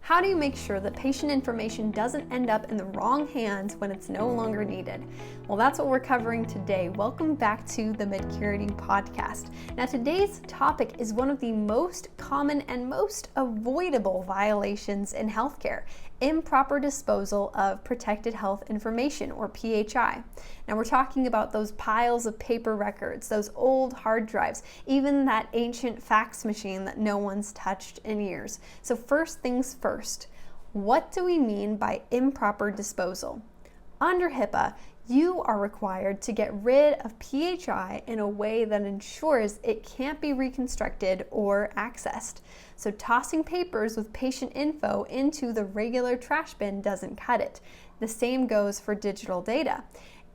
How do you make sure that patient information doesn't end up in the wrong hands when it's no longer needed? Well, that's what we're covering today. Welcome back to the Medcurity podcast. Now, today's topic is one of the most common and most avoidable violations in healthcare: improper disposal of protected health information, or PHI. Now, we're talking about those piles of paper records, those old hard drives, even that ancient fax machine that no one's touched in years. So first things first, what do we mean by improper disposal? Under HIPAA, you are required to get rid of PHI in a way that ensures it can't be reconstructed or accessed. So tossing papers with patient info into the regular trash bin doesn't cut it. The same goes for digital data.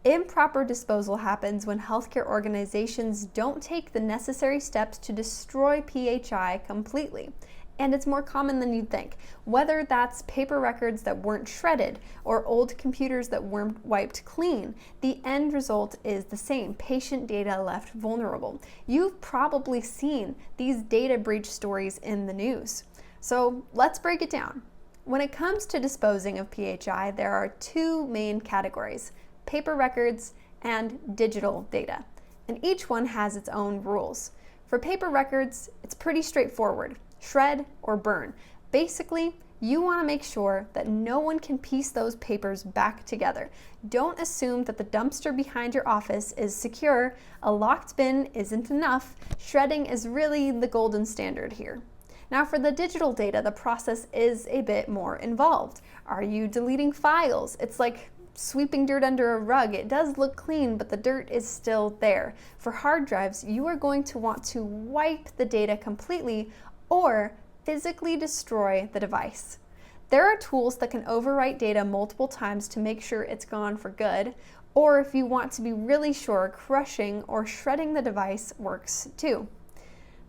Improper disposal happens when healthcare organizations don't take the necessary steps to destroy PHI completely. And it's more common than you'd think. Whether that's paper records that weren't shredded or old computers that weren't wiped clean, the end result is the same: patient data left vulnerable. You've probably seen these data breach stories in the news. So let's break it down. When it comes to disposing of PHI, there are two main categories: paper records and digital data. And each one has its own rules. For paper records, it's pretty straightforward: shred or burn. Basically, you want to make sure that no one can piece those papers back together. Don't assume that the dumpster behind your office is secure. A locked bin isn't enough. Shredding is really the golden standard here. Now, for the digital data, the process is a bit more involved. Are you deleting files? It's like sweeping dirt under a rug. It does look clean, but the dirt is still there. For hard drives, you are going to want to wipe the data completely or physically destroy the device. There are tools that can overwrite data multiple times to make sure it's gone for good, or if you want to be really sure, crushing or shredding the device works too.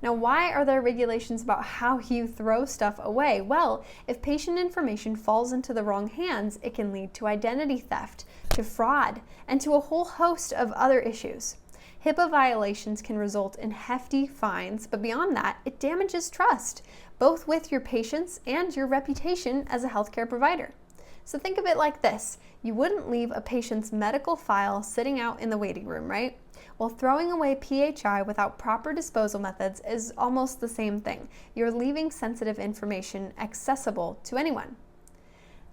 Now, why are there regulations about how you throw stuff away? Well, if patient information falls into the wrong hands, it can lead to identity theft, to fraud, and to a whole host of other issues. HIPAA violations can result in hefty fines, but beyond that, it damages trust, both with your patients and your reputation as a healthcare provider. So think of it like this: you wouldn't leave a patient's medical file sitting out in the waiting room, right? Well, throwing away PHI without proper disposal methods is almost the same thing. You're leaving sensitive information accessible to anyone.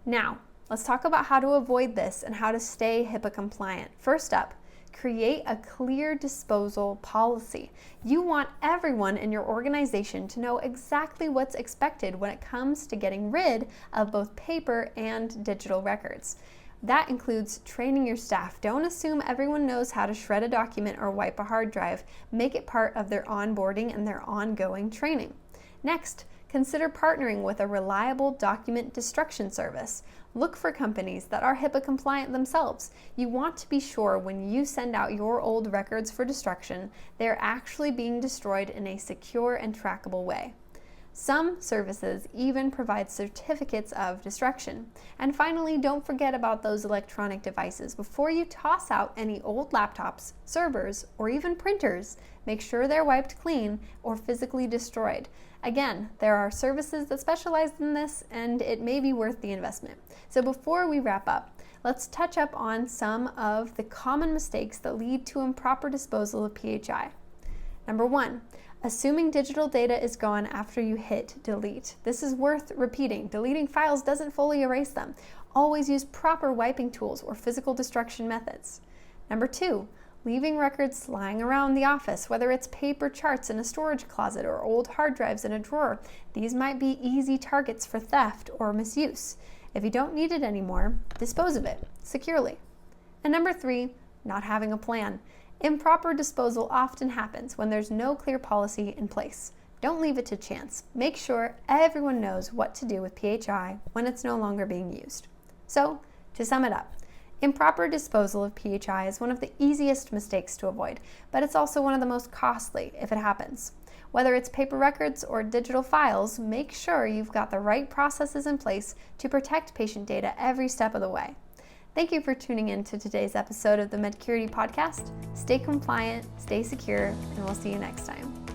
Now, let's talk about how to avoid this and how to stay HIPAA compliant. First up, create a clear disposal policy. You want everyone in your organization to know exactly what's expected when it comes to getting rid of both paper and digital records. That includes training your staff. Don't assume everyone knows how to shred a document or wipe a hard drive. Make it part of their onboarding and their ongoing training. Next, consider partnering with a reliable document destruction service. Look for companies that are HIPAA compliant themselves. You want to be sure when you send out your old records for destruction, they're actually being destroyed in a secure and trackable way. Some services even provide certificates of destruction. And finally, don't forget about those electronic devices. Before you toss out any old laptops, servers, or even printers, make sure they're wiped clean or physically destroyed. Again, there are services that specialize in this, and it may be worth the investment. So before we wrap up, let's touch up on some of the common mistakes that lead to improper disposal of PHI. Number one, assuming digital data is gone after you hit delete. This is worth repeating. Deleting files doesn't fully erase them. Always use proper wiping tools or physical destruction methods. Number two, leaving records lying around the office, whether it's paper charts in a storage closet or old hard drives in a drawer. These might be easy targets for theft or misuse. If you don't need it anymore, dispose of it securely. And number three, not having a plan. Improper disposal often happens when there's no clear policy in place. Don't leave it to chance. Make sure everyone knows what to do with PHI when it's no longer being used. So, to sum it up, improper disposal of PHI is one of the easiest mistakes to avoid, but it's also one of the most costly if it happens. Whether it's paper records or digital files, make sure you've got the right processes in place to protect patient data every step of the way. Thank you for tuning in to today's episode of the Medcurity podcast. Stay compliant, stay secure, and we'll see you next time.